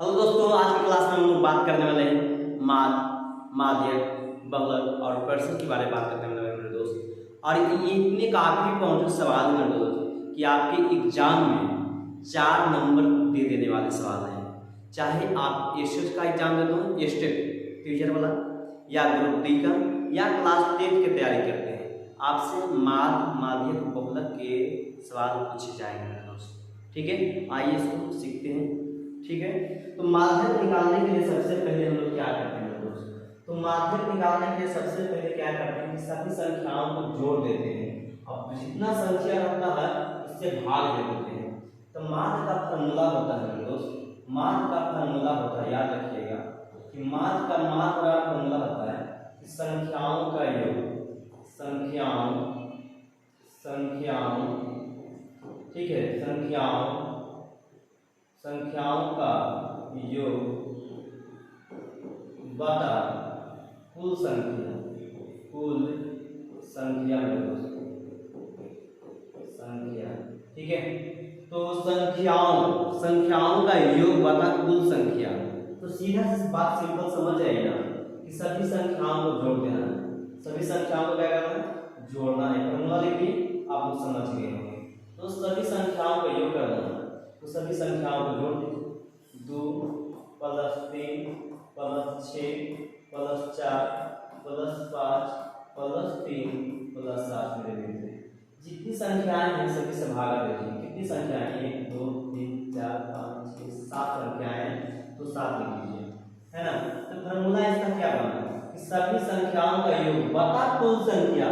Hello दोस्तों, आज की क्लास में हम लोग बात करने वाले हैं माद, माध्यक, बहुलक और पर्सन के बारे में बात करने वाले हैं मेरे दोस्त। और ये इतने काफी इंपॉर्टेंट सवाल है मेरे दोस्त कि आपके एग्जाम में 4 नंबर दे देने वाले सवाल हैं। चाहे आप एसएस का एग्जाम देते हो, स्टेट टीचर वाला, या ग्रुप डी का, या क्लास 10 की तैयारी करते हैं, आपसे माद, माध्यक, बहुलक के सवाल पूछे जाएंगे मेरे दोस्त। ठीक है, आइए इसको सीखते हैं। ठीक है, तो माध्यक निकालने के लिए सबसे पहले हम लोग क्या करते हैं दोस्त? तो माध्यक निकालने के लिए सबसे पहले क्या करते हैं कि सभी संख्याओं को जोड़ देते हैं। अब जितना संख्या रहता है उससे भाग दे देते हैं। तो माध्य का फॉर्मूला होता है दोस्त, माध्य का फॉर्मूला होता है, याद रखिएगा कि माध्य का फॉर्मूला होता है कि संख्याओं का योग, संख्याओं ठीक है, संख्याओं का योग बटा कुल संख्या ठीक है। तो संख्याओं का योग बटा कुल संख्या, तो सीधा सी बात सिंपल समझ जाएगा कि सभी संख्याओं को जोड़ देना है, सभी संख्याओं को क्या करना है, जोड़ना है। फॉर्मूला लिखिए, आप लोग समझ गए होंगे। तो सभी संख्याओं का योग करना है, तो सभी संख्याओं को जोड़ दीजिए। 2 + 3 + 6 + 4 + 5 + 3 + 7 मेरे मित्र। जितनी संख्याएं हैं सभी से भागा दीजिए। कितनी संख्याएं? 1 2 3 4 5 6 7 संख्याएं हैं, तो 7 लिख लीजिए, है ना। तो फॉर्मूला इसका क्या बना कि सभी संख्याओं का योग बटा कुल संख्या,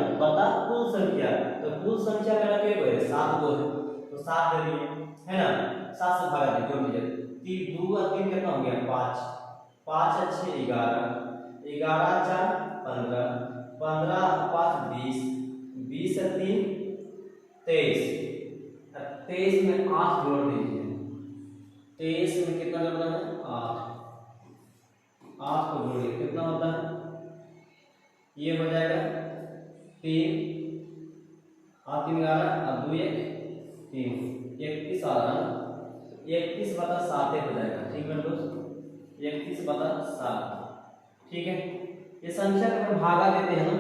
तो कुल संख्या मेरा क्या है? 7 को है, तो 7 दे दिए, है ना। 7 से भागा दीजिए, जोड़ दीजिए। 3 2 और 3 कितना हो गया? 5 5 और 6 11 11 4 15 15 5 20 20 और 3 23 23 में 8 जोड़ दीजिए। 23 में कितना जोड़ना है? 8 को जोड़िए, कितना होता है? ये हो जाएगा 3 8 3 11 और 2 1 3 31 आ रहा है, 31 बटा 7 हो जाएगा। ठीक है दोस्त, 31 बटा 7। ठीक है, ये संख्या को हम भागा देते हैं ना,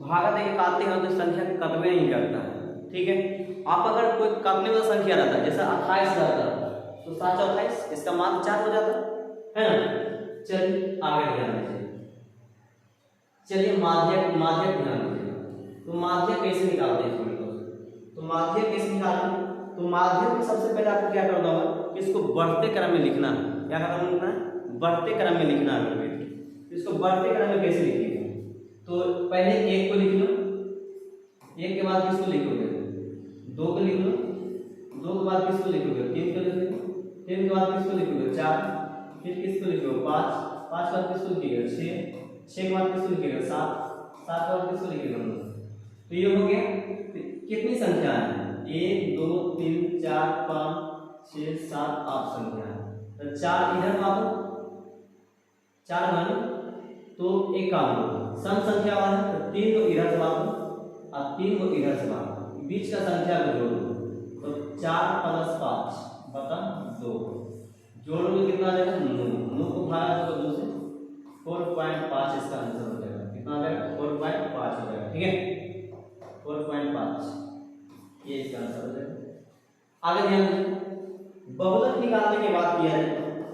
भागा देके काटते हैं तो संख्या कटवे नहीं करता है। ठीक है, आप अगर कोई काटने वाला संख्या रहता है, जैसे 28 रहता है, तो 7 × 28 इसका मान 4 हो जाता है ना। चलिए आगे ध्यान दीजिए, चलिए माध्यक ध्यान दीजिए। तो माध्यक कैसे निकालते हैं दोस्त? तो माध्यक कैसे निकालते हैं? तो माध्यक में सबसे पहले आपको क्या करना होगा कि इसको बढ़ते क्रम में लिखना है। क्या करना है? बढ़ते क्रम में लिखना है। इसको बढ़ते क्रम में कैसे लिखेंगे? तो पहले 1 को लिख लो, 1 के बाद किसको लिखोगे? 2 को लिख लो, 2 के बाद किसको लिखोगे? 3 को लिख लो, 3 के बाद किसको लिखोगे? 4, फिर किसको लिखोगे? 5 5 के बाद किसको लिखोगे? 6 6 के बाद किसको लिखोगे? 7 7 के बाद किसको लिखोगे? 9। तो ये हो गया। कितनी संख्या है? 1 2 3 4 5 6 7 8 संख्या है। तो 4 इधर मानो, 4 मानो, तो एक काम करो, सम संख्या वाला है तो 3 को इधर से मानो और 3 को इधर से मानो, बीच का संख्या को जोड़ दो। तो 4 + 5 बटा 2 जोड़ोगे, कितना आ जाएगा? 9 को भागा दो 2 से, 4.5 इसका आंसर हो जाएगा। कितना आ जाएगा? 4.5 हो जाएगा। ठीक है, 4.5 ये इसका आंसर हो जाएगा। आगे ध्यान दीजिए, बहुलक निकालने की बात किया है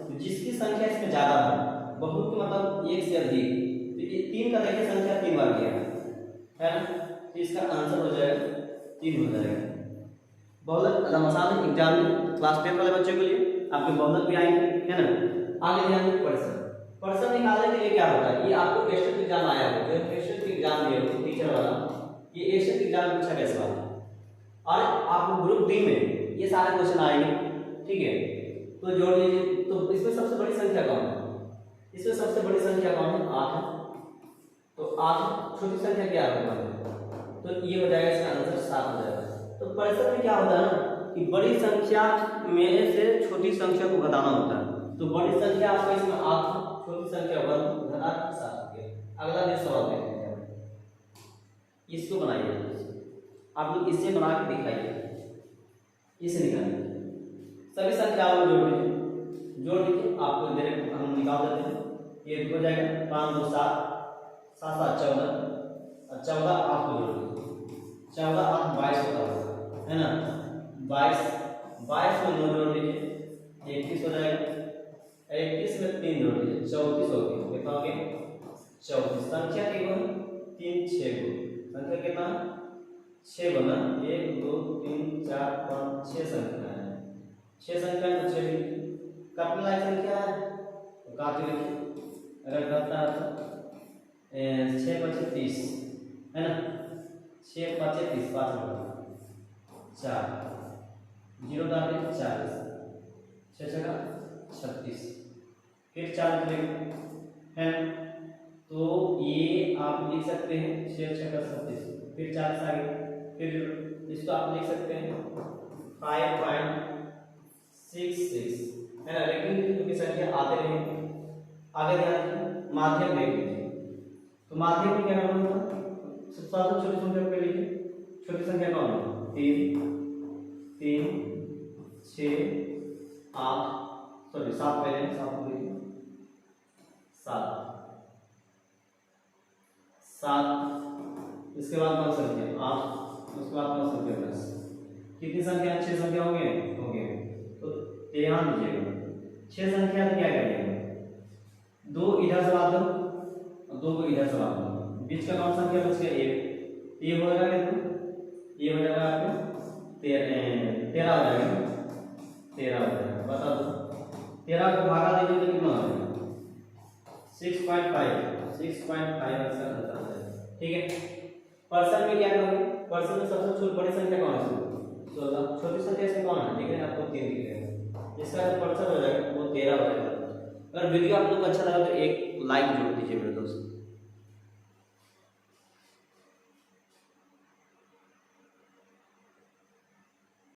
तो जिसकी संख्या इसमें ज्यादा है, बहुत मतलब 1 से अधिक, तो ये 3 का देखिए संख्या 3 बार गया है ना, तो इसका आंसर हो जाएगा 3 हो जाएगा। बहुलक रमजान एग्जाम में क्लास 10 वाले बच्चों के लिए आपके बहुलक भी आएंगे, है ना। आगे ध्यान दीजिए, पर्सन निकालने के लिए क्या होता है? ये आपको एसएस एग्जाम आया हो, जो एसएस एग्जाम दिए हो टीचर वाला, ये एसएस एग्जाम में पूछा गया सवाल, और आपको ग्रुप डी में ये सारे क्वेश्चन आएंगे। ठीक है, तो जोड़ लीजिए। तो इसमें सबसे बड़ी संख्या कौन है? इसमें सबसे बड़ी संख्या कौन है? 8 है, तो 8 छोटी संख्या क्या होगा? तो ये हो जाएगा, इसका आंसर 7 हो जाएगा। तो पर्सन में क्या होता है ना कि बड़ी संख्या में से छोटी संख्या को घटाना होता है। तो बड़ी संख्या आपका इसमें 8, छोटी संख्या 1 घटा के 7 हो गया। अगला नेक्स्ट सवाल देखते हैं, इसको बनाइए आप लोग, इससे बना के दिखाइए, इसे निकालिए। सभी संख्याओं को जोड़ दीजिए, आप आपको डायरेक्ट हम निकाल देते हैं। ये हो जाएगा 5 2 7 7 7 14 और 14 8 को जोड़ दीजिए, 14 8 22 होता है ना। 22 में 9 जोड़ दीजिए 21 हो जाएगा, 21 में 3 जोड़ दीजिए 34 हो गया। कितना हो गया 34। संख्या की गुण 3 6 गुण, संख्या कितना 6 बना 1 2 3 4 5 6 संख्या है, 6 संख्या तो 6 काटने लायक संख्या है तो काट लिखिए। अगर करता है तो 6 5 30 है ना, 6 5 30 5 4 0 डाल दें 40 6 6 36 फिर 4 लिखेंगे है। तो ये आप लिख सकते हैं 6 6 36 फिर 40 आगे, फिर इसको आप लिख सकते हैं 5.66 है ना। लेकिन की संख्या आते रहेंगे। आगे ध्यान रखिए माध्यम देख लीजिए, तो माध्यम में क्या करना होगा, सबसे छोटी संख्या पे लीजिए, छोटी संख्या कौन है 3 3 6 8 सॉरी 7 पहले 7 को लीजिए 7 7, इसके बाद कौन संख्या 8, उसके बाद कौन संख्या 10, कितनी संख्या 6 संख्या हो गए तो ध्यान दीजिएगा 6 संख्या तो क्या करेंगे 2 इधर से बात दो और 2 को इधर से बात दो, बीच का कौन संख्या बच गया 1, ये हो जाएगा ये हो जाएगा आपका 13 हो जाएगा 13 हो जाएगा। बता दो 13 को भागा दीजिए तो कितना हो जाएगा 6.5 आंसर आता है। ठीक है, पर्सन में क्या करोगे, पर्सन में सबसे छोटी बड़ी संख्या कौन है 16, छोटी संख्या से कौन है देख रहे हैं आपको 3 दिख रहे हैं, इसका जो पर्सन हो जाएगा वो 13 हो जाएगा। अगर वीडियो आप लोग को अच्छा लगा तो एक लाइक जरूर दीजिए मेरे दोस्त।